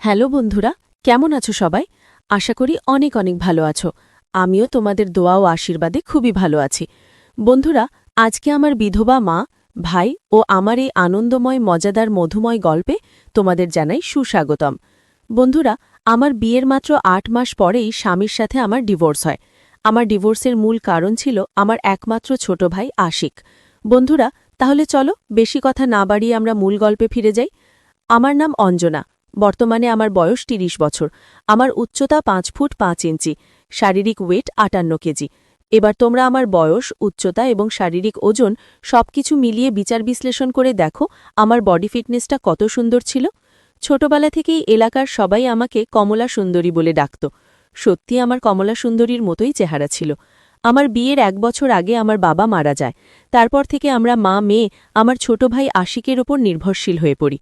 Hello বন্ধুরা, কেমন আছো সবাই? আশা করি অনেক অনেক ভালো আছো। আমিও তোমাদের দোয়া ও আশীর্বাদে খুবই ভালো আছি। বন্ধুরা, আজকে আমার বিধবা মা, ভাই ও আমার এই আনন্দময় মজাদার মধুময় গল্পে তোমাদের জানাই সুস্বাগতম। বন্ধুরা, আমার বিয়ের মাত্র ৮ মাস পরেই স্বামীর সাথে আমার ডিভোর্স হয়। আমার ডিভোর্সের মূল কারণ ছিল আমার একমাত্র ছোট ভাই আশিক। বন্ধুরা, তাহলে চলো বেশি কথা না বাড়িয়ে আমরা মূল গল্পে ফিরে যাই। আমার নাম অঞ্জনা। বর্তমানে আমার বয়স ৩০ বছর। আমার উচ্চতা ৫ ফুট ৫ ইঞ্চি, শারীরিক ওয়েট ৫৮ কেজি। এবার তোমরা আমার বয়স, উচ্চতা এবং শারীরিক ওজন সবকিছু মিলিয়ে বিচার বিশ্লেষণ করে দেখো আমার বডি ফিটনেসটা কত সুন্দর ছিল। ছোটবেলা থেকেই এলাকার সবাই আমাকে কমলা সুন্দরী বলে ডাকত। সত্যি আমার কমলা সুন্দরীর মতোই চেহারা ছিল। আমার বিয়ের ১ বছর আগে আমার বাবা মারা যায়। তারপর থেকে আমরা মা মেয়ে আমার ছোট ভাই আশিকের ওপর নির্ভরশীল হয়ে পড়ি।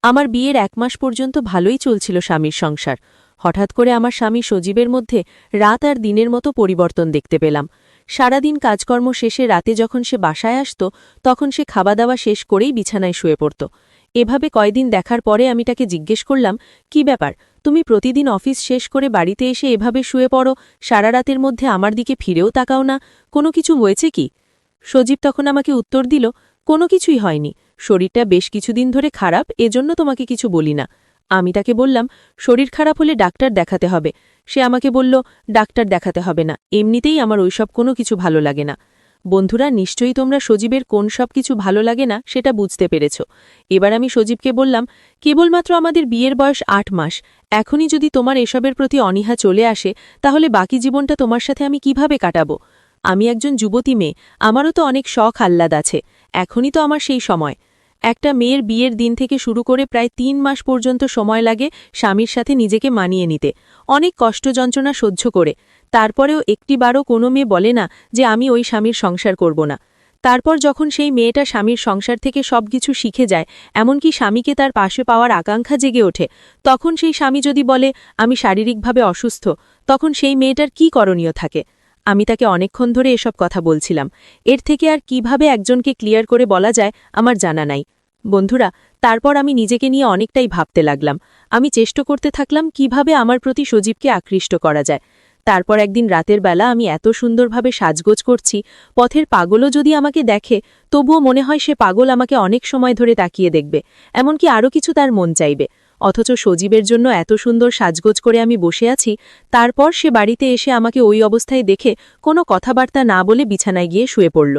আমার বিয়ের ১ মাস পর্যন্ত ভালোই চলছিল স্বামীর সংসার। হঠাৎ করে আমার স্বামী সজীবের মধ্যে রাত আর দিনের মতো পরিবর্তন দেখতে পেলাম। সারাদিন কাজকর্ম শেষে রাতে যখন সে বাসায় আসত, তখন সে খাওয়া দাওয়া শেষ করেই বিছানায় শুয়ে পড়ত। এভাবে কয়দিন দেখার পরে আমি তাকে জিজ্ঞেস করলাম, কি ব্যাপার, তুমি প্রতিদিন অফিস শেষ করে বাড়িতে এসে এভাবে শুয়ে পড়ো, সারা রাতের মধ্যে আমার দিকে ফিরেও তাকাও না, কোনো কিছু হয়েছে কি? সজীব তখন আমাকে উত্তর দিল, কোনো কিছুই হয়নি, শরীরটা বেশ কিছুদিন ধরে খারাপ, এজন্য তোমাকে কিছু বলি না। আমি তাকে বললাম, শরীর খারাপ হলে ডাক্তার দেখাতে হবে। সে আমাকে বলল, ডাক্তার দেখাতে হবে না, এমনিতেই আমার ওইসব কোনো কিছু ভালো লাগে না। বন্ধুরা, নিশ্চয়ই তোমরা সজীবের কোন সব কিছু ভালো লাগে না সেটা বুঝতে পেরেছ। এবার আমি সজীবকে বললাম, কেবলমাত্র আমাদের বিয়ের বয়স ৮ মাস, এখনই যদি তোমার এসবের প্রতি অনীহা চলে আসে, তাহলে বাকি জীবনটা তোমার সাথে আমি কিভাবে কাটাবো? আমি একজন যুবতী মেয়ে, আমারও তো অনেক শখ আহ্লাদ আছে, এখনই তো আমার সেই সময়। একটা মেয়ের বিয়ের দিন থেকে শুরু করে প্রায় ৩ মাস পর্যন্ত সময় লাগে স্বামীর সাথে নিজেকে মানিয়ে নিতে, অনেক কষ্ট যন্ত্রণা সহ্য করে। তারপরেও একটিবারও কোনো মেয়ে বলে না যে আমি ওই স্বামীর সংসার করব না। তারপর যখন সেই মেয়েটা স্বামীর সংসার থেকে সবকিছু শিখে যায়, এমনকি স্বামীকে তার পাশে পাওয়ার আকাঙ্ক্ষা জেগে ওঠে, তখন সেই স্বামী যদি বলে আমি শারীরিকভাবে অসুস্থ, তখন সেই মেয়েটার কি করণীয় থাকে? আমি তাকে অনেকক্ষণ ধরে এসব কথা বলছিলাম। এর থেকে আর কিভাবে একজনকে ক্লিয়ার করে বলা যায় আমার জানা নাই। বন্ধুরা, তারপর আমি নিজেকে নিয়ে অনেকটাই ভাবতে লাগলাম। আমি চেষ্টা করতে থাকলাম কিভাবে আমার প্রতি সজীবকে আকৃষ্ট করা যায়। তারপর একদিন রাতের বেলা আমি এত সুন্দরভাবে সাজগোজ করছি, পথের পাগলও যদি আমাকে দেখে, তবুও মনে হয় সে পাগল আমাকে অনেক সময় ধরে তাকিয়ে দেখবে, এমনকি আরও কিছু তার মন চাইবে। অথচ সজীবের জন্য এত সুন্দর সাজগোজ করে আমি বসে আছি, তারপর সে বাড়িতে এসে আমাকে ওই অবস্থায় দেখে কোনো কথাবার্তা না বলে বিছানায় গিয়ে শুয়ে পড়ল।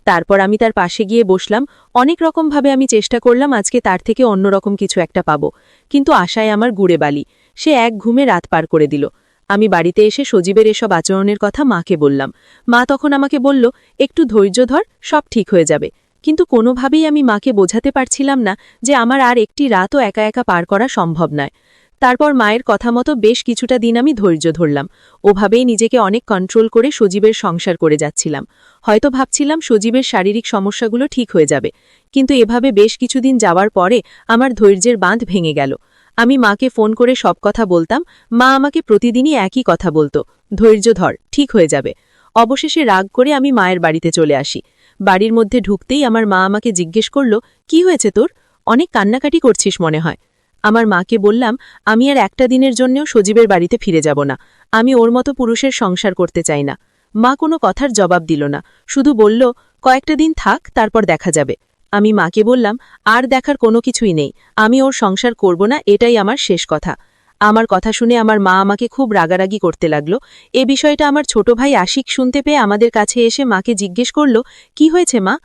তারপর আমি তার পাশে গিয়ে বসলাম। অনেক রকমভাবে আমি চেষ্টা করলাম আজকে তার থেকে অন্যরকম কিছু একটা পাবো, কিন্তু আশায় আমার গুড়ে বালি। সে এক ঘুমে রাত পার করে দিল। আমি বাড়িতে এসে সজীবের এসব আচরণের কথা মাকে বললাম। মা তখন আমাকে বলল, একটু ধৈর্য ধর, সব ঠিক হয়ে যাবে। কিন্তু কোনোভাবেই আমি মাকে বোঝাতে পারছিলাম না যে আমার আর একটি রাতও একা একা পার করা সম্ভব নয়। তারপর মায়ের কথা মতো বেশ কিছুটা দিন আমি ধৈর্য ধরলাম। ওভাবেই নিজেকে অনেক কন্ট্রোল করে সজীবের সংসার করে যাচ্ছিলাম। হয়তো ভাবছিলাম সজীবের শারীরিক সমস্যাগুলো ঠিক হয়ে যাবে, কিন্তু এভাবে বেশ কিছুদিন যাওয়ার পরে আমার ধৈর্যের বাঁধ ভেঙে গেল। আমি মাকে ফোন করে সব কথা বলতাম। মা আমাকে প্রতিদিনই একই কথা বলতো, ধৈর্য ধর, ঠিক হয়ে যাবে। অবশেষে রাগ করে আমি মায়ের বাড়িতে চলে আসি। বাড়ির মধ্যে ঢুকতেই আমার মা আমাকে জিজ্ঞেস করল, কি হয়েছে তোর? অনেক কান্নাকাটি করছিস মনে হয়। আমার মাকে বললাম, আমি আর একটা দিনের জন্যও সজীবের বাড়িতে ফিরে যাব না। আমি ওর মতো পুরুষের সংসার করতে চাই না। মা কোনো কথার জবাব দিল না, শুধু বলল, কয়েকটা দিন থাক, তারপর দেখা যাবে। আমি মাকে বললাম, আর দেখার কোনো কিছুই নেই, আমি ওর সংসার করব না, এটাই আমার শেষ কথা। আমার কথা শুনে আমার মা আমাকে খুব রাগারাগি করতে লাগলো। এ বিষয়টা আমার ছোট ভাই আশিক শুনতে পেয়ে আমাদের কাছে এসে মাকে জিজ্ঞেস করল, কি হয়েছে মা?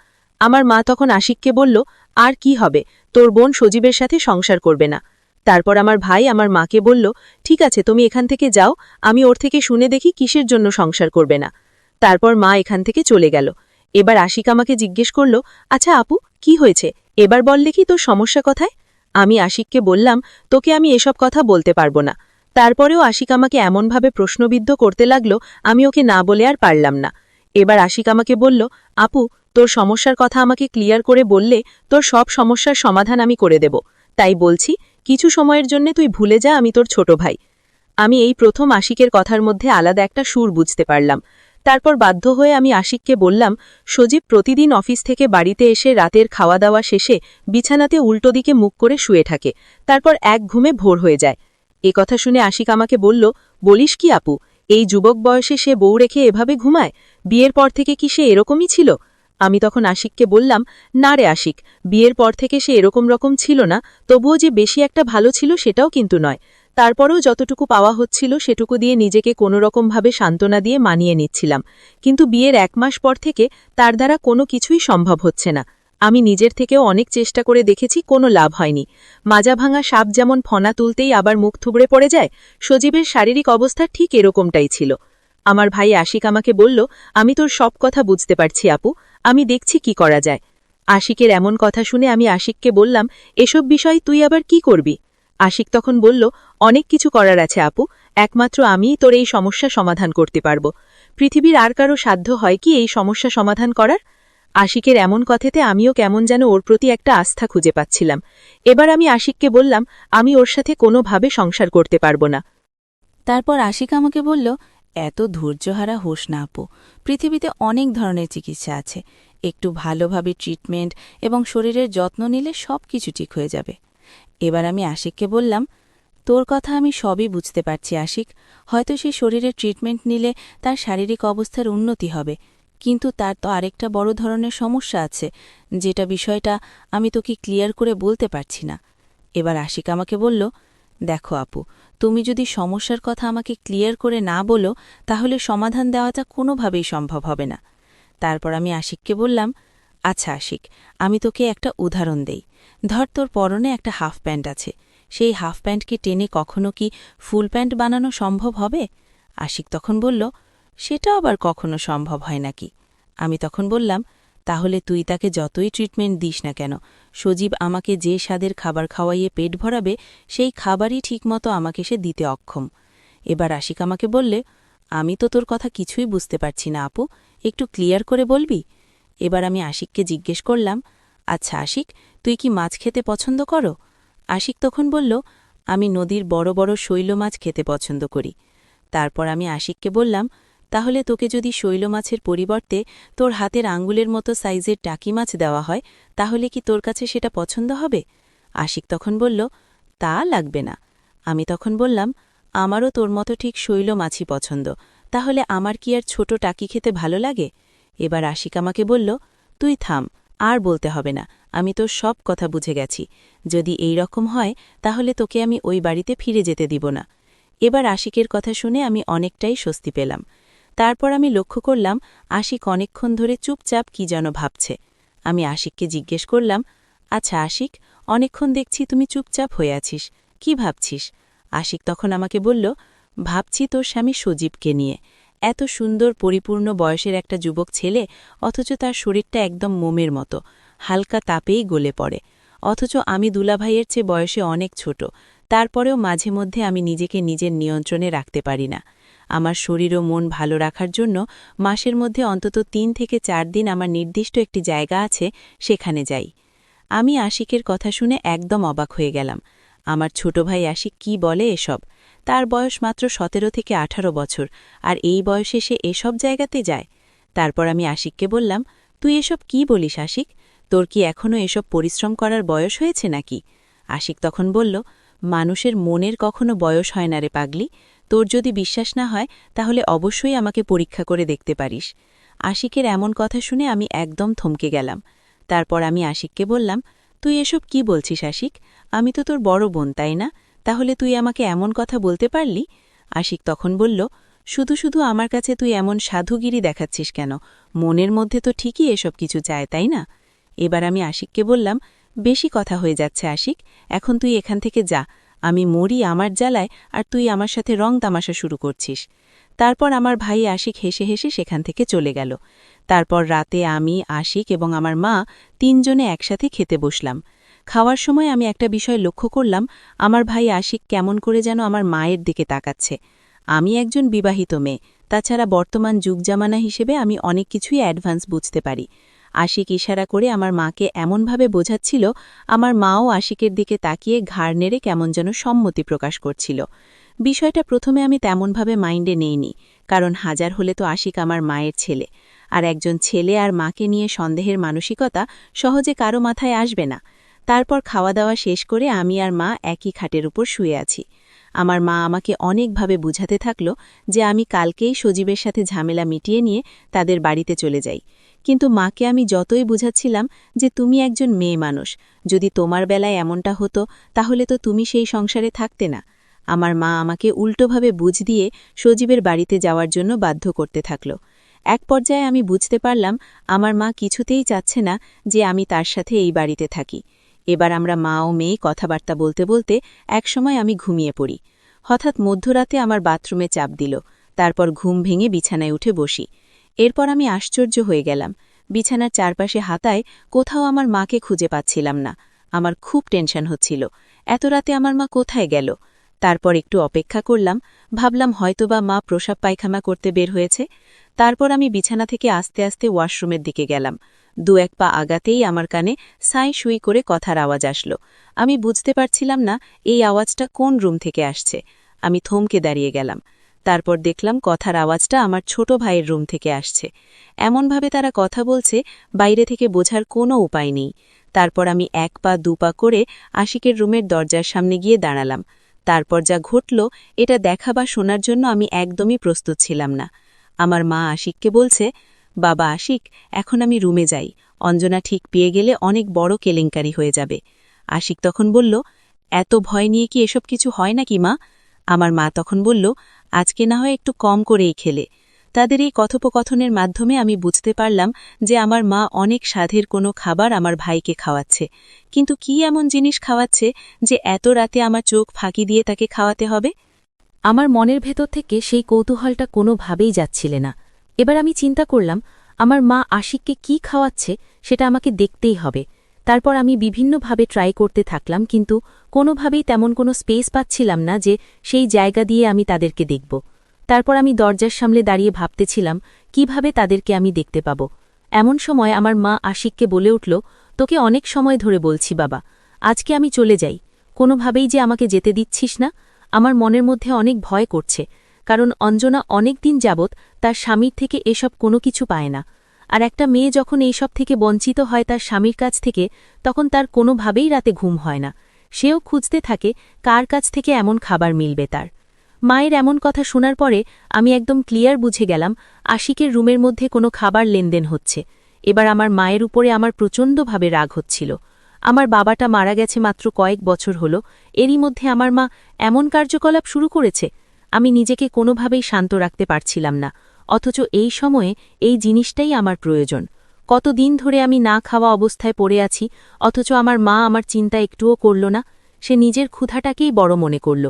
আমার মা তখন আশিককে বলল, আর কি হবে, তোর বোন সজীবের সাথে সংসার করবে না। তারপর আমার ভাই আমার মাকে বলল, ঠিক আছে, তুমি এখান থেকে যাও, আমি ওর থেকে শুনে দেখি কিসের জন্য সংসার করবে না। তারপর মা এখান থেকে চলে গেল। এবার আশিক আমাকে জিজ্ঞেস করল, আচ্ছা আপু, কি হয়েছে, এবার বললে কি তোর সমস্যা কোথায়? আমি আশিককে বললাম, তোকে আমি এসব কথা বলতে পারবো না। তারপরেও আশিক আমাকে এমনভাবে প্রশ্নবিদ্ধ করতে লাগলো, আমি ওকে না বলে আর পারলাম না। এবার আশিক আমাকে বলল, আপু, তোর সমস্যার কথা আমাকে ক্লিয়ার করে বললে তোর সব সমস্যার সমাধান আমি করে দেব। তাই বলছি, কিছু সময়ের জন্য তুই ভুলে যা আমি তোর ছোট ভাই। আমি এই প্রথম আশিকের কথার মধ্যে আলাদা একটা সুর বুঝতে পারলাম। তারপর বাধ্য হয়ে আমি আশিককে বললাম, সজীব প্রতিদিন অফিস থেকে বাড়িতে এসে রাতের খাওয়া দাওয়া শেষে বিছানাতে উল্টো দিকে মুখ করে শুয়ে থাকে, তারপর এক ঘুমে ভোর হয়ে যায়। এ কথা শুনে আশিক আমাকে বলল, বলিস কি আপু, এই যুবক বয়সে সে বউ রেখে এভাবে ঘুমায়? বিয়ের পর থেকে কি সে এরকমই ছিল? আমি তখন আশিককে বললাম, না রে আশিক, বিয়ের পর থেকে সে এরকম রকম ছিল না, তবুও যে বেশি একটা ভালো ছিল সেটাও কিন্তু নয়। তারপরেও যতটুকু পাওয়া হচ্ছিল সেটুকু দিয়ে নিজেকে কোনোরকমভাবে সান্ত্বনা দিয়ে মানিয়ে নিচ্ছিলাম। কিন্তু বিয়ের 1 মাস পর থেকে তার দ্বারা কোনো কিছুই সম্ভব হচ্ছে না। আমি নিজের থেকেও অনেক চেষ্টা করে দেখেছি, কোনো লাভ হয়নি। মাজা ভাঙা সাপ যেমন ফনা তুলতেই আবার মুখ থুবড়ে পড়ে যায়, সজীবের শারীরিক অবস্থা ঠিক এরকমটাই ছিল। আমার ভাই আশিক আমাকে বলল, আমি তোর সব কথা বুঝতে পারছি আপু, আমি দেখছি কি করা যায়। আশিকের এমন কথা শুনে আমি আশিককে বললাম, এসব বিষয় তুই আবার কি করবি? আশিক তখন বলল, অনেক কিছু করার আছে আপু, একমাত্র আমিই তোর এই সমস্যা সমাধান করতে পারব। পৃথিবীর আর কারো সাধ্য হয় কি এই সমস্যা সমাধান করার? আশিকের এমন কথাতে আমিও কেমন যেন ওর প্রতি একটা আস্থা খুঁজে পাচ্ছিলাম। এবার আমি আশিককে বললাম, আমি ওর সাথে কোনোভাবে সংসার করতে পারব না। তারপর আশিক আমাকে বলল, এত ধৈর্যহারা হোস না আপু, পৃথিবীতে অনেক ধরনের চিকিৎসা আছে, একটু ভালোভাবে ট্রিটমেন্ট এবং শরীরের যত্ন নিলে সব কিছু ঠিক হয়ে যাবে। এবার আমি আশিককে বললাম, তোর কথা আমি সবই বুঝতে পারছি আশিক, হয়তো সে শরীরের ট্রিটমেন্ট নিলে তার শারীরিক অবস্থার উন্নতি হবে, কিন্তু তার তো আরেকটা বড় ধরনের সমস্যা আছে, যেটা বিষয়টা আমি তোকে ক্লিয়ার করে বলতে পারছি না। এবার আশিক আমাকে বলল, দেখো আপু, তুমি যদি সমস্যার কথা আমাকে ক্লিয়ার করে না বলো, তাহলে সমাধান দেওয়াটা কোনোভাবেই সম্ভব হবে না। তারপর আমি আশিককে বললাম, আচ্ছা আশিক, আমি তোকে একটা উদাহরণ দেই। ধর তোর পরনে একটা হাফ প্যান্ট আছে, সেই হাফ প্যান্টকে টেনে কখনো কি ফুল প্যান্ট বানানো সম্ভব হবে? আশিক তখন বলল, সেটা আবার কখনো সম্ভব হয় নাকি? আমি তখন বললাম, তাহলে তুই তাকে যতই ট্রিটমেন্ট দিস না কেন, সজীব আমাকে যে স্বাদের খাবার খাওয়াইয়ে পেট ভরাবে, সেই খাবারই ঠিকমতো আমাকে সে দিতে অক্ষম। এবার আশিক আমাকে বললে, আমি তো তোর কথা কিছুই বুঝতে পারছি না আপু, একটু ক্লিয়ার করে বলবি? এবার আমি আশিককে জিজ্ঞেস করলাম, আচ্ছা আশিক, তুই কি মাছ খেতে পছন্দ করো? আশিক তখন বলল, আমি নদীর বড় বড় শৈল মাছ খেতে পছন্দ করি। তারপর আমি আশিককে বললাম, তাহলে তোকে যদি শৈল মাছের পরিবর্তে তোর হাতের আঙ্গুলের মতো সাইজের টাকি মাছ দেওয়া হয়, তাহলে কি তোর কাছে সেটা পছন্দ হবে? আশিক তখন বলল, তা লাগবে না। আমি তখন বললাম, আমারও তোর মতো ঠিক শৈল মাছই পছন্দ, তাহলে আমার কি আর ছোট টাকি খেতে ভালো লাগে? এবার আশিক আমাকে বলল, তুই থাম, আর বলতে হবে না, আমি তোর সব কথা বুঝে গেছি। যদি এই রকম হয় তাহলে তোকে আমি ওই বাড়িতে ফিরে যেতে দিব না। এবার আশিকের কথা শুনে আমি অনেকটাই স্বস্তি পেলাম। তারপর আমি লক্ষ্য করলাম আশিক অনেকক্ষণ ধরে চুপচাপ কি যেন ভাবছে। আমি আশিককে জিজ্ঞেস করলাম, আচ্ছা আশিক, অনেকক্ষণ দেখছি তুমি চুপচাপ হয়ে আছিস, কি ভাবছিস? আশিক তখন আমাকে বলল, ভাবছি তোর স্বামী সজীবকে নিয়ে। এত সুন্দর পরিপূর্ণ বয়সের একটা যুবক ছেলে, অথচ তার শরীরটা একদম মোমের মতো, হালকা তাপেই গলে পড়ে। অথচ আমি দুলাভাইয়ের চেয়ে বয়সে অনেক ছোট, তারপরেও মাঝে মধ্যে আমি নিজেকে নিজের নিয়ন্ত্রণে রাখতে পারি না। আমার শরীর ও মন ভালো রাখার জন্য মাসের মধ্যে অন্তত ৩ থেকে ৪ দিন আমার নির্দিষ্ট একটি জায়গা আছে, সেখানে যাই। আমি আশিকের কথা শুনে একদম অবাক হয়ে গেলাম। আমার ছোট ভাই আশিক কি বলে এসব? তার বয়স মাত্র ১৭ থেকে ১৮ বছর, আর এই বয়সে সে এসব জায়গাতে যায়? তারপর আমি আশিককে বললাম, তুই এসব কি বলিস আশিক? তোর কি এখনও এসব পরিশ্রম করার বয়স হয়েছে নাকি? আশিক তখন বলল, মানুষের মনের কখনো বয়স হয় না রে পাগলি। তোর যদি বিশ্বাস না হয় তাহলে অবশ্যই আমাকে পরীক্ষা করে দেখতে পারিস। আশিকের এমন কথা শুনে আমি একদম থমকে গেলাম। তারপর আমি আশিককে বললাম, তুই এসব কি বলছিস আশিক? আমি তো তোর বড় বোন, তাই না? তাহলে তুই আমাকে এমন কথা বলতে পারলি? আশিক তখন বলল, শুধু শুধু আমার কাছে তুই এমন সাধুগিরি দেখাচ্ছিস কেন? মনের মধ্যে তো ঠিকই এসব কিছু চায়, তাই না? এবার আমি আশিককে বললাম, বেশি কথা হয়ে যাচ্ছে আশিক, এখন তুই এখান থেকে যা। আমি মরি আমার জ্বালায়, আর তুই আমার সাথে রং তামাশা শুরু করছিস। তারপর আমার ভাই আশিক হেসে হেসে সেখান থেকে চলে গেল। তারপর রাতে আমি, আশিক এবং আমার মা ৩ জনে একসাথে খেতে বসলাম। খাওয়ার সময় আমি একটা বিষয় লক্ষ্য করলাম, আমার ভাই আশিক কেমন করে যেন আমার মায়ের দিকে তাকাচ্ছে। আমি একজন বিবাহিত মেয়ে, তাছাড়া বর্তমান যুগজামানা হিসেবে আমি অনেক কিছুই অ্যাডভান্স বুঝতে পারি। আশিক ইশারা করে আমার মাকে এমনভাবে বোঝাচ্ছিল, আমার মাও আশিকের দিকে তাকিয়ে ঘাড় নেড়ে কেমন যেন সম্মতি প্রকাশ করছিল। বিষয়টা প্রথমে আমি তেমনভাবে মাইন্ডে নেইনি, কারণ হাজার হলে তো আশিক আমার মায়ের ছেলে, আর একজন ছেলে আর মাকে নিয়ে সন্দেহের মানসিকতা সহজে কারো মাথায় আসবে না। তারপর খাওয়া দাওয়া শেষ করে আমি আর মা একই খাটের উপর শুয়ে আছি। আমার মা আমাকে অনেকভাবে বুঝাতে থাকল যে আমি কালকেই সজীবের সাথে ঝামেলা মিটিয়ে নিয়ে তাদের বাড়িতে চলে যাই। কিন্তু মাকে আমি যতই বুঝাচ্ছিলাম যে তুমি একজন মেয়ে মানুষ, যদি তোমার বেলায় এমনটা হতো তাহলে তো তুমি সেই সংসারে থাকতে না। আমার মা আমাকে উল্টোভাবে বুঝ দিয়ে সজীবের বাড়িতে যাওয়ার জন্য বাধ্য করতে থাকল। এক পর্যায়ে আমি বুঝতে পারলাম আমার মা কিছুতেই চাচ্ছে না যে আমি তার সাথে এই বাড়িতে থাকি। এবার আমরা মা ও মেয়ে কথাবার্তা বলতে বলতে একসময় আমি ঘুমিয়ে পড়ি। হঠাৎ মধ্যরাতে আমার বাথরুমে চাপ দিল, তারপর ঘুম ভেঙে বিছানায় উঠে বসি। এরপর আমি আশ্চর্য হয়ে গেলাম, বিছানার চারপাশে হাতায় কোথাও আমার মাকে খুঁজে পাচ্ছিলাম না। আমার খুব টেনশন হচ্ছিল, এত রাতে আমার মা কোথায় গেল। তারপর একটু অপেক্ষা করলাম, ভাবলাম হয়তোবা মা প্রসাব পায়খানা করতে বের হয়েছে। তারপর আমি বিছানা থেকে আস্তে আস্তে ওয়াশরুমের দিকে গেলাম। দু এক পা আগাতেই আমার কানে সাঁই সুই করে কথার আওয়াজ আসলো। আমি বুঝতে পারছিলাম না এই আওয়াজটা কোন রুম থেকে আসছে। আমি থমকে দাঁড়িয়ে গেলাম। তারপর দেখলাম কথার আওয়াজটা আমার ছোট ভাইয়ের রুম থেকে আসছে। এমনভাবে তারা কথা বলছে, বাইরে থেকে বোঝার কোনো উপায় নেই। তারপর আমি এক পা দু পা করে আশিকের রুমের দরজার সামনে গিয়ে দাঁড়ালাম। তারপর যা ঘটল এটা দেখা বা শোনার জন্য আমি একদমই প্রস্তুত ছিলাম না। আমার মা আশিককে বলছে, বাবা আশিক, এখন আমি রুমে যাই, অঞ্জনা ঠিক পেয়ে গেলে অনেক বড় কেলেঙ্কারি হয়ে যাবে। আশিক তখন বলল, এত ভয় নিয়ে কি এসব কিছু হয় নাকি মা? আমার মা তখন বলল, আজকে না হয় একটু কম করেই খেলে। তাদের এই কথোপকথনের মাধ্যমে আমি বুঝতে পারলাম যে আমার মা অনেক স্বাদের কোনো খাবার আমার ভাইকে খাওয়াচ্ছে। কিন্তু কি এমন জিনিস খাওয়াচ্ছে যে এত রাতে আমার চোখ ফাঁকি দিয়ে তাকে খাওয়াতে হবে? আমার মনের ভেতর থেকে সেই কৌতূহলটা কোনোভাবেই যাচ্ছিল না। এবার আমি চিন্তা করলাম, আমার মা আশিককে কি খাওয়াচ্ছে সেটা আমাকে দেখতেই হবে। তারপর আমি বিভিন্নভাবে ট্রাই করতে থাকলাম, কিন্তু কোনোভাবেই তেমন কোনো স্পেস পাচ্ছিলাম না যে সেই জায়গা দিয়ে আমি তাদেরকে দেখব। তারপর আমি দরজার সামনে দাঁড়িয়ে ভাবতেছিলাম কিভাবে তাদেরকে আমি দেখতে পাব। এমন সময় আমার মা আশিককে বলে উঠল, তোকে অনেক সময় ধরে বলছি বাবা, আজকে আমি চলে যাই, কোনোভাবেই যে আমাকে যেতে দিচ্ছিস না। আমার মনের মধ্যে অনেক ভয় করছে, কারণ অঞ্জনা অনেক দিন যাবৎ তার স্বামীর থেকে এসব কোনো কিছু পায় না। আর একটা মেয়ে যখন এইসব থেকে বঞ্চিত হয় তার স্বামীর কাছ থেকে, তখন তার কোনোভাবেই রাতে ঘুম হয় না। সেও খুঁজতে থাকে কার কাছ থেকে এমন খাবার মিলবে তার। মায়ের এমন কথা শোনার পরে আমি একদম ক্লিয়ার বুঝে গেলাম আশিকের রুমের মধ্যে কোনো খাবার লেনদেন হচ্ছে। এবার আমার মায়ের উপরে আমার প্রচণ্ডভাবে রাগ হচ্ছিল। আমার বাবাটা মারা গেছে মাত্র কয়েক বছর হল, এরই মধ্যে আমার মা এমন কার্যকলাপ শুরু করেছে। আমি নিজেকে কোনোভাবেই শান্ত রাখতে পারছিলাম না, অথচ এই সময়ে এই জিনিসটাই আমার প্রয়োজন। কতদিন ধরে আমি না খাওয়া অবস্থায় পড়ে আছি, অথচ আমার মা আমার চিন্তা একটুও করল না। সে নিজের ক্ষুধাটাকেই বড় মনে করল।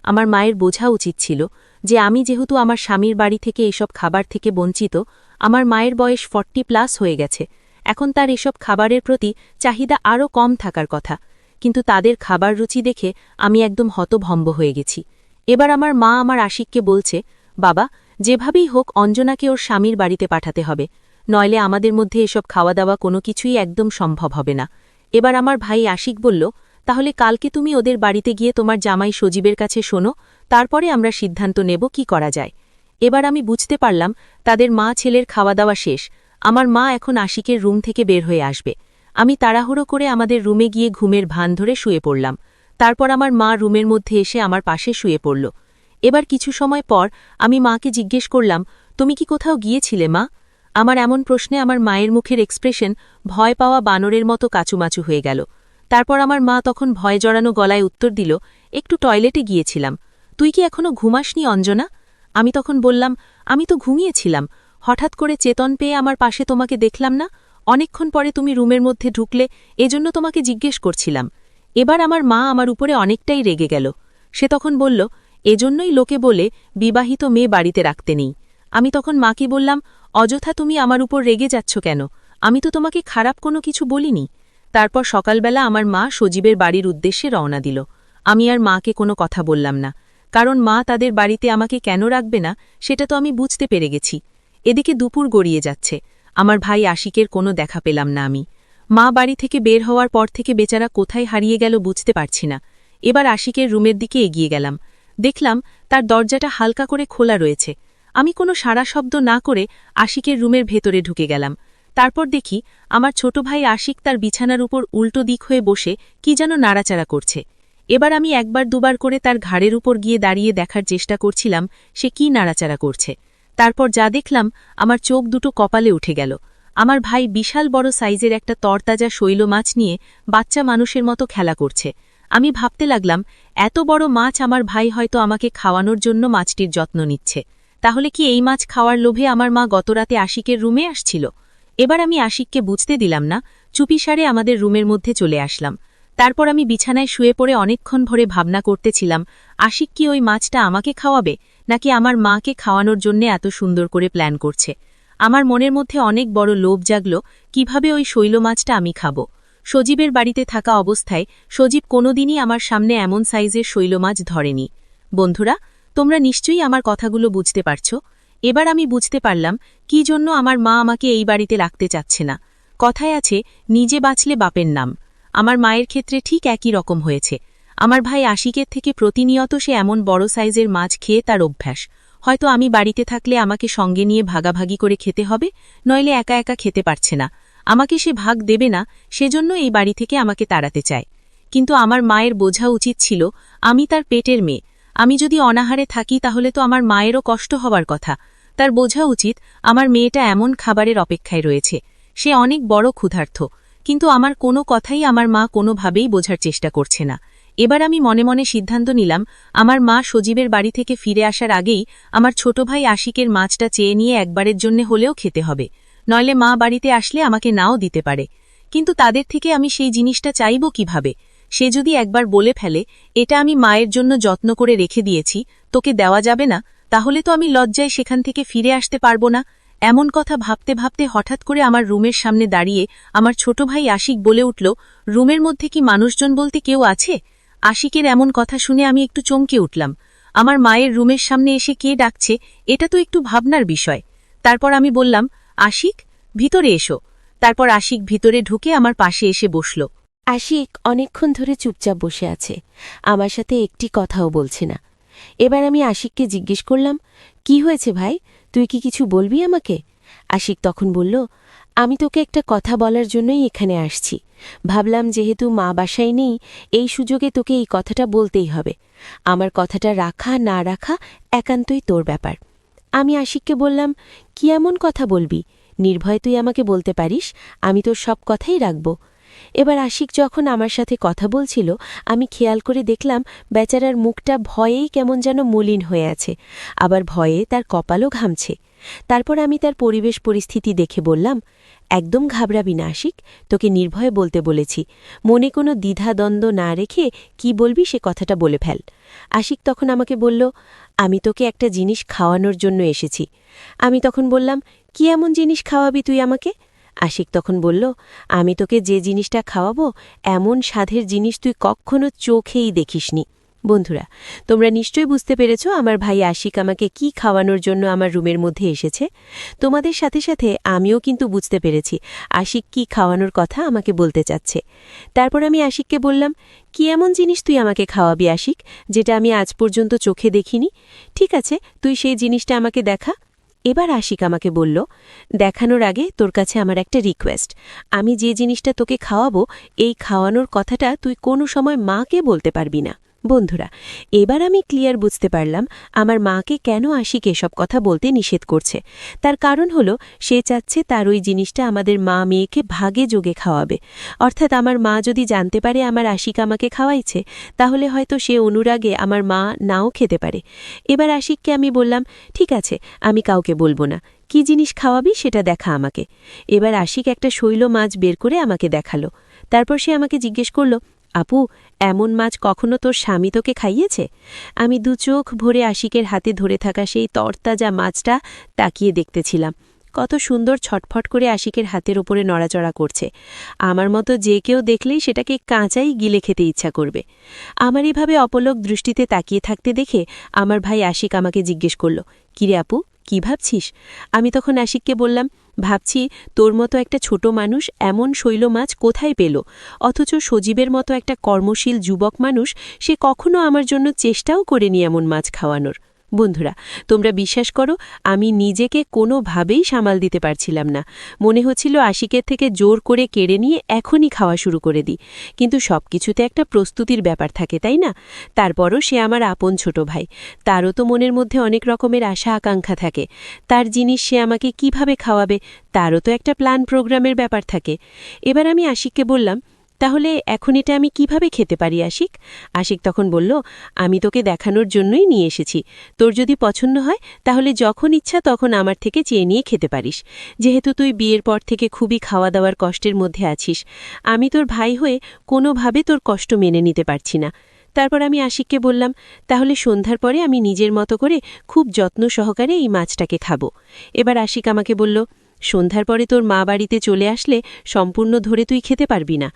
আমার মায়ের বোঝা উচিত ছিল যে আমি যেহেতু আমার স্বামীর বাড়ি থেকে এসব খাবার থেকে বঞ্চিত, আমার মায়ের বয়স 40+ হয়ে গেছে, এখন তার এসব খাবারের প্রতি চাহিদা আরও কম থাকার কথা। কিন্তু তাদের খাবার রুচি দেখে আমি একদম হতভম্ব হয়ে গেছি। এবার আমার মা আমার আশিককে বলছে, বাবা, যেভাবেই হোক অঞ্জনাকে ওর স্বামীর বাড়িতে পাঠাতে হবে, নইলে আমাদের মধ্যে এসব খাওয়া দাওয়া কোনো কিছুই একদম সম্ভব হবে না। এবার আমার ভাই আশিক বলল, তাহলে কালকে তুমি ওদের বাড়িতে গিয়ে তোমার জামাই সজীবের কাছে শোনো, তারপরে আমরা সিদ্ধান্ত নেব কি করা যায়। এবার আমি বুঝতে পারলাম তাদের মা ছেলের খাওয়া দাওয়া শেষ, আমার মা এখন আশিকের রুম থেকে বের হয়ে আসবে। আমি তাড়াহুড়ো করে আমাদের রুমে গিয়ে ঘুমের ভান ধরে শুয়ে পড়লাম। তারপর আমার মা রুমের মধ্যে এসে আমার পাশে শুয়ে পড়ল। এবার কিছু সময় পর আমি মাকে জিজ্ঞেস করলাম, তুমি কি কোথাও গিয়েছিলে মা? আমার এমন প্রশ্নে আমার মায়ের মুখের এক্সপ্রেশন ভয় পাওয়া বানরের মতো কাচুমাচু হয়ে গেল। তারপর আমার মা তখন ভয় জড়ানো গলায় উত্তর দিল, একটু টয়লেটে গিয়েছিলাম। তুই কি এখনো ঘুমাসনি অঞ্জনা? আমি তখন বললাম, আমি তো ঘুমিয়েছিলাম, হঠাৎ করে চেতন পেয়ে আমার পাশে তোমাকে দেখলাম না, অনেকক্ষণ পরে তুমি রুমের মধ্যে ঢুকলে, এজন্য তোমাকে জিজ্ঞেস করছিলাম। এবার আমার মা আমার উপরে অনেকটাই রেগে গেল। সে তখন বলল, এজন্যই লোকে বলে বিবাহিত মেয়ে বাড়িতে রাখতে নেই। আমি তখন মাকে বললাম, অযথা তুমি আমার উপর রেগে যাচ্ছ কেন? আমি তো তোমাকে খারাপ কোনো কিছু বলিনি। তারপর সকালবেলা আমার মা সজীবের বাড়ির উদ্দেশ্যে রওনা দিল। আমি আর মাকে কোনো কথা বললাম না, কারণ মা তাদের বাড়িতে আমাকে কেন রাখবে না সেটা তো আমি বুঝতে পেরে গেছি। এদিকে দুপুর গড়িয়ে যাচ্ছে, আমার ভাই আশিকের কোনো দেখা পেলাম না আমি। মা বাড়ি থেকে বের হওয়ার পর থেকে বেচারা কোথায় হারিয়ে গেল বুঝতে পারছি না। এবার আশিকের রুমের দিকে এগিয়ে গেলাম, দেখলাম তার দরজাটা হালকা করে খোলা রয়েছে। আমি কোনো সাড়া শব্দ না করে আশিকের রুমের ভেতরে ঢুকে গেলাম। তারপর দেখি আমার ছোট ভাই আশিক তার বিছানার উপর উল্টো দিক হয়ে বসে কি যেন নাড়াচাড়া করছে। এবার আমি একবার দুবার করে তার ঘাড়ের উপর গিয়ে দাঁড়িয়ে দেখার চেষ্টা করছিলাম সে কি নাড়াচাড়া করছে। তারপর যা দেখলাম আমার চোখ দুটো কপালে উঠে গেল। আমার ভাই বিশাল বড় সাইজের একটা তরতাজা শৈল মাছ নিয়ে বাচ্চা মানুষের মতো খেলা করছে। আমি ভাবতে লাগলাম এত বড় মাছ আমার ভাই হয়তো আমাকে খাওয়ানোর জন্য মাছটির যত্ন নিচ্ছে। তাহলে কি এই মাছ খাওয়ার লোভে আমার মা গতরাতে আশিকের রুমে আসছিল? এবার আমি আশিককে বুঝতে দিলাম না, চুপিসারে আমাদের রুমের মধ্যে চলে আসলাম। তারপর আমি বিছানায় শুয়ে পড়ে অনেকক্ষণ ভরে ভাবনা করতেছিলাম আশিক কি ওই মাছটা আমাকে খাওয়াবে নাকি আমার মাকে খাওয়ানোর জন্য এত সুন্দর করে প্ল্যান করছে। আমার মনের মধ্যে অনেক বড় লোভ জাগল কিভাবে ওই শৈল মাছটা আমি খাব। সজীবের বাড়িতে থাকা অবস্থায় সজীব কোনোদিনই আমার সামনে এমন সাইজের শৈল মাছ ধরেনি। বন্ধুরা, তোমরা নিশ্চয়ই আমার কথাগুলো বুঝতে পারছ। এবার আমি বুঝতে পারলাম কি জন্য আমার মা আমাকে এই বাড়িতে রাখতে চাচ্ছে না। কথায় আছে, নিজে বাঁচলে বাপের নাম। আমার মায়ের ক্ষেত্রে ঠিক একই রকম হয়েছে। আমার ভাই আশিকের থেকে প্রতিনিয়ত সে এমন বড় সাইজের মাছ খেয়ে তার অভ্যাস। হয়তো আমি বাড়িতে থাকলে আমাকে সঙ্গে নিয়ে ভাগাভাগি করে খেতে হবে, নইলে একা একা খেতে পারছে না। আমাকে সে ভাগ দেবে না, সেজন্য এই বাড়ি থেকে আমাকে তাড়াতে চায়। কিন্তু আমার মায়ের বোঝা উচিত ছিল আমি তার পেটের মেয়ে। আমি যদি অনাহারে থাকি তাহলে তো আমার মায়েরও কষ্ট হবার কথা। তার বোঝা উচিত আমার মেয়েটা এমন খাবারের অপেক্ষায় রয়েছে। সে অনেক বড় ক্ষুধার্ত, কিন্তু আমার কোনো কথাই আমার মা কোনোভাবেই বোঝার চেষ্টা করছে না। এবার আমি মনে মনে সিদ্ধান্ত নিলাম আমার মা সজীবের বাড়ি থেকে ফিরে আসার আগেই আমার ছোট ভাই আশিকের মাছটা চেয়ে নিয়ে একবারের জন্য হলেও খেতে হবে, নইলে মা বাড়িতে আসলে আমাকে নাও দিতে পারে। কিন্তু তাদের থেকে আমি সেই জিনিসটা চাইব কিভাবে? সে যদি একবার বলে ফেলে এটা আমি মায়ের জন্য যত্ন করে রেখে দিয়েছি, তোকে দেওয়া যাবে না, তাহলে তো আমি লজ্জায় সেখান থেকে ফিরে আসতে পারবো না। এমন কথা ভাবতে ভাবতে হঠাৎ করে আমার রুমের সামনে দাঁড়িয়ে আমার ছোট ভাই আশিক বলে উঠল, রুমের মধ্যে কি মানুষজন বলতে কেউ আছে? আশিকের এমন কথা শুনে আমি একটু চমকে উঠলাম। আমার মায়ের রুমের সামনে এসে কে ডাকছে, এটা তো একটু ভাবনার বিষয়। তারপর আমি বললাম, আশিক, ভিতরে এসো। তারপর আশিক ভিতরে ঢুকে আমার পাশে এসে বসল। আশিক অনেকক্ষণ ধরে চুপচাপ বসে আছে, আমার সাথে একটি কথাও বলছে না। এবার আমি আশিককে জিজ্ঞেস করলাম, কি হয়েছে ভাই, তুই কি কিছু বলবি আমাকে? আশিক তখন বলল, আমি তোকে একটা কথা বলার জন্যই এখানে আসছি। ভাবলাম যেহেতু মা বাসায় নেই, এই সুযোগে তোকে এই কথাটা বলতেই হবে। আমার কথাটা রাখা না রাখা একান্তই তোর ব্যাপার। আমি আশিককে বললাম, কি এমন কথা বলবি? নির্ভয় তুই আমাকে বলতে পারিস, আমি তোর সব কথাই রাখব। এবার আশিক যখন আমার সাথে কথা বলছিল আমি খেয়াল করে দেখলাম বেচারার মুখটা ভয়েই কেমন যেন মলিন হয়ে আছে, আবার ভয়ে তার কপালও ঘামছে। তারপর আমি তার পরিবেশ পরিস্থিতি দেখে বললাম, একদম ঘাবড়াবি না আশিক, তোকে নির্ভয়ে বলতে বলেছি। মনে কোনো দ্বিধাদ্বন্দ্ব না রেখে কি বলবি সে কথাটা বলে ফেল। আশিক তখন আমাকে বলল, আমি তোকে একটা জিনিস খাওয়ানোর জন্য এসেছি। আমি তখন বললাম, কি এমন জিনিস খাওয়াবি তুই আমাকে? আশিক তখন বলল, আমি তোকে যে জিনিসটা খাওয়াবো এমন স্বাদের জিনিস তুই কখনো চোখেই দেখিসনি। বন্ধুরা, তোমরা নিশ্চয়ই বুঝতে পেরেছ আমার ভাই আশিক আমাকে কি খাওয়ানোর জন্য আমার রুমের মধ্যে এসেছে। তোমাদের সাথে সাথে আমিও কিন্তু বুঝতে পেরেছি আশিক কি খাওয়ানোর কথা আমাকে বলতে চাচ্ছে। তারপর আমি আশিককে বললাম, কি এমন জিনিস তুই আমাকে খাওয়াবি আশিক, যেটা আমি আজ পর্যন্ত চোখে দেখিনি? ঠিক আছে, তুই সেই জিনিসটা আমাকে দেখা। এবার আশিক আমাকে বলল, দেখানোর আগে তোর কাছে আমার একটা রিকোয়েস্ট। আমি যে জিনিসটা তোকে খাওয়াবো এই খাওয়ানোর কথাটা তুই কোনো সময় মাকে বলতে পারবি না। বন্ধুরা, এবার আমি ক্লিয়ার বুঝতে পারলাম আমার মাকে কেন আশিক এসব কথা বলতে নিষেধ করছে। তার কারণ হলো সে চাচ্ছে তার ওই জিনিসটা আমাদের মা মেয়েকে ভাগে যোগে খাওয়াবে। অর্থাৎ আমার মা যদি জানতে পারে আমার আশিক আমাকে খাওয়াইছে, তাহলে হয়তো সে অনুরাগে আমার মা নাও খেতে পারে। এবার আশিককে আমি বললাম, ঠিক আছে, আমি কাউকে বলবো না, কি জিনিস খাওয়াবি সেটা দেখা আমাকে। এবার আশিক একটা শৈল মাছ বের করে আমাকে দেখালো। তারপর সে আমাকে জিজ্ঞেস করল, আপু, এমন মাছ কখনো তোর স্বামী তোকে খাইয়েছে? আমি দু চোখ ভরে আশিকের হাতে ধরে থাকা সেই তরতাজা মাছটা তাকিয়ে দেখতেছিলাম। কত সুন্দর ছটফট করে আশিকের হাতের ওপরে নড়াচড়া করছে। আমার মতো যে কেউ দেখলেই সেটাকে কাঁচাই গিলে খেতে ইচ্ছা করবে। আমার এভাবে অপলক দৃষ্টিতে তাকিয়ে থাকতে দেখে আমার ভাই আশিক আমাকে জিজ্ঞেস করল, কিরে আপু, কি ভাবছিস? আমি তখন আশিককে বললাম, ভাবছি তোর মতো একটা ছোট মানুষ এমন শৈল মাছ কোথায় পেল, অথচ সজীবের মতো একটা কর্মশীল যুবক মানুষ সে কখনো আমার জন্য চেষ্টাও করেনি এমন মাছ খাওয়ানোর। বন্ধুরা, তোমরা বিশ্বাস করো, আমি নিজেকে কোনোভাবেই সামাল দিতে পারছিলাম না। মনে হচ্ছিল আশিকের থেকে জোর করে কেড়ে নিয়ে এখনই খাওয়া শুরু করে দিই, কিন্তু সবকিছুতে একটা প্রস্তুতির ব্যাপার থাকে, তাই না? তারপরও সে আমার আপন ছোট ভাই, তারও তো মনের মধ্যে অনেক রকমের আশা আকাঙ্ক্ষা থাকে। তার জিনিস সে আমাকে কিভাবে খাওয়াবে, তারও তো একটা প্ল্যান প্রোগ্রামের ব্যাপার থাকে। এবার আমি আশিককে বললাম, তাহলে এখন এটা আমি কিভাবে খেতে পারি আশিক? আশিক তখন বলল, আমি তোকে দেখানোর জন্যই নিয়ে এসেছি। তোর যদি পছন্দ হয় তাহলে যখন ইচ্ছা তখন আমার থেকে চেয়ে নিয়ে খেতে পারিস। যেহেতু তুই বিয়ের পর থেকে খুবই খাওয়া দাওয়ার কষ্টের মধ্যে আছিস, আমি তোর ভাই হয়ে কোনোভাবে তোর কষ্ট মেনে নিতে পারছি না। তারপর আমি আশিককে বললাম, তাহলে সন্ধ্যার পরে আমি নিজের মতো করে খুব যত্ন সহকারে এই মাছটাকে খাবো। এবার আশিক আমাকে বলল, সন্ধ্যার পরে তোর মা বাড়িতে চলে আসলে সম্পূর্ণ ধরে তুই খেতে পারবি না।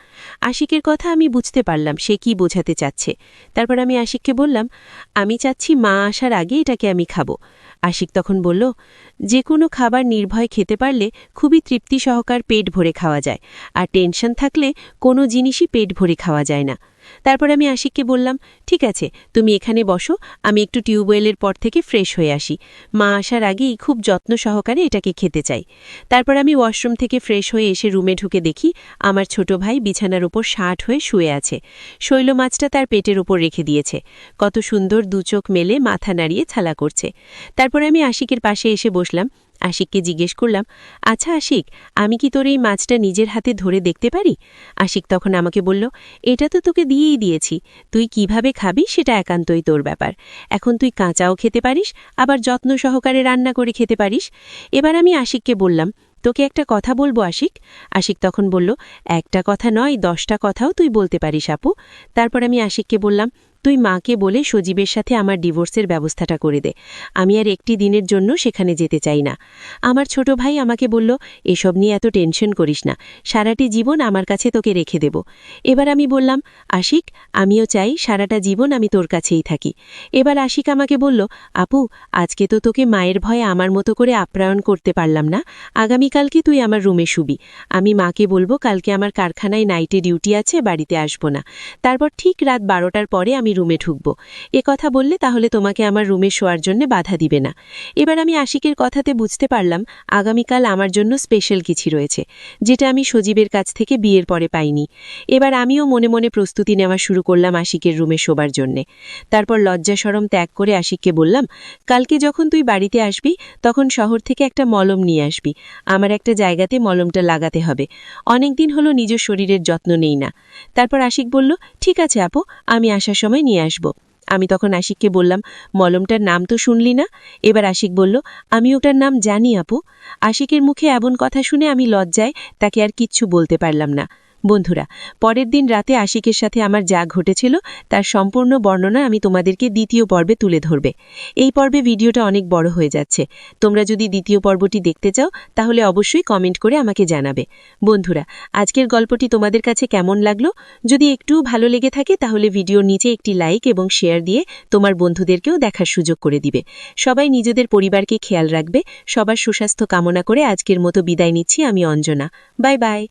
আশিকের কথা আমি বুঝতে পারলাম সে কি বোঝাতে চাচ্ছে। তারপর আমি আশিককে বললাম, আমি চাচ্ছি মা আসার আগে এটাকে আমি খাবো। আশিক তখন বলল, যে কোনো খাবার নির্ভয় খেতে পারলে খুবই তৃপ্তি সহকার পেট ভরে খাওয়া যায়, আর টেনশন থাকলে কোনো জিনিসই পেট ভরে খাওয়া যায় না। তারপর আমি আশিককে বললাম, ঠিক আছে, তুমি এখানে বসো, আমি একটু টিউবওয়েলের পর থেকে ফ্রেশ হয়ে আসি। মা আসার আগেই খুব যত্ন সহকারে এটাকে খেতে চাই। তারপর আমি ওয়াশরুম থেকে ফ্রেশ হয়ে এসে রুমে ঢুকে দেখি আমার ছোট ভাই বিছানার ওপর ষাট হয়ে শুয়ে আছে। শৈল মাছটা তার পেটের ওপর রেখে দিয়েছে। কত সুন্দর দু চোখ মেলে মাথা নাড়িয়ে ছালা করছে। তারপর আমি আশিকের পাশে এসে বসলাম। আশিককে জিজ্ঞেস করলাম, আচ্ছা আশিক, আমি কি তোর এই মাছটা নিজের হাতে ধরে দেখতে পারি? আশিক তখন আমাকে বলল, এটা তো তোকে দিয়েই দিয়েছি, তুই কিভাবে খাবি সেটা একান্তই তোর ব্যাপার। এখন তুই কাঁচাও খেতে পারিস, আবার যত্ন সহকারে রান্না করে খেতে পারিস। এবার আমি আশিককে বললাম, তোকে একটা কথা বলবো আশিক। আশিক তখন বলল, একটা কথা নয় 10টা কথাও তুই বলতে পারিস আপু। তারপর আমি আশিককে বললাম, তুই মাকে বলে সজীবের সাথে আমার ডিভোর্সের ব্যবস্থাটা করে দে। আমি আর একটি দিনের জন্য সেখানে যেতে চাই না। আমার ছোট ভাই আমাকে বলল, এসব নিয়ে এত টেনশন করিস না, সারাটি জীবন আমার কাছে তোকে রেখে দেব। এবার আমি বললাম, আশিক, আমিও চাই সারাটা জীবন আমি তোর কাছেই থাকি। এবার আশিক আমাকে বলল, আপু, আজকে তো তোকে মায়ের ভয়ে আমার মতো করে আপ্যায়ন করতে পারলাম না, আগামীকালকে তুই আমার রুমে শুবি। আমি মাকে বলবো কালকে আমার কারখানায় নাইটে ডিউটি আছে, বাড়িতে আসব না। তারপর ঠিক রাত 12টার পরে আমি রুমে ঢুকব। এ কথা বললে তাহলে তোমাকে আমার রুমে শোয়ার জন্য বাধা দিবে না। এবার আমি আশিকের কথাতে বুঝতে পারলাম আগামীকাল আমার জন্য স্পেশাল কিছু রয়েছে, যেটা আমি সজীবের কাছ থেকে বিয়ের পরে পাইনি। এবার আমিও মনে মনে প্রস্তুতি নেওয়া শুরু করলাম আশিকের রুমে শোবার জন্যে। তারপর লজ্জা শরম ত্যাগ করে আশিককে বললাম, কালকে যখন তুই বাড়িতে আসবি তখন শহর থেকে একটা মলম নিয়ে আসবি। আমার একটা জায়গাতে মলমটা লাগাতে হবে, অনেকদিন হলো নিজ শরীরের যত্ন নেই না। তারপর আশিক বলল, ঠিক আছে আপু, আমি আসার সময় নিয়ে আসব। আমি তখন আশিককে বললাম, মলমটার নাম তো শুনলি না? এবার আশিক বলল, আমি ওটার নাম জানি আপু। আশিকের মুখে এমন কথা শুনে আমি লজ্জায় তাকে আর কিচ্ছু বলতে পারলাম না। বন্ধুরা, পরের দিন রাতে আশিকের সাথে আমার যা ঘটেছিল তার সম্পূর্ণ বর্ণনা আমি তোমাদেরকে দ্বিতীয় পর্বে তুলে ধরবে। এই পর্বে ভিডিওটা অনেক বড় হয়ে যাচ্ছে। তোমরা যদি দ্বিতীয় পর্বটি দেখতে চাও তাহলে অবশ্যই কমেন্ট করে আমাকে জানাবে। বন্ধুরা, আজকের গল্পটি তোমাদের কাছে কেমন লাগলো? যদি একটুও ভালো লেগে থাকে তাহলে ভিডিওর নিচে একটি লাইক এবং শেয়ার দিয়ে তোমার বন্ধুদেরকেও দেখার সুযোগ করে দিবে। সবাই নিজেদের পরিবারকে খেয়াল রাখবে। সবার সুস্বাস্থ্য কামনা করে আজকের মতো বিদায় নিচ্ছি আমি অঞ্জনা। Bye bye.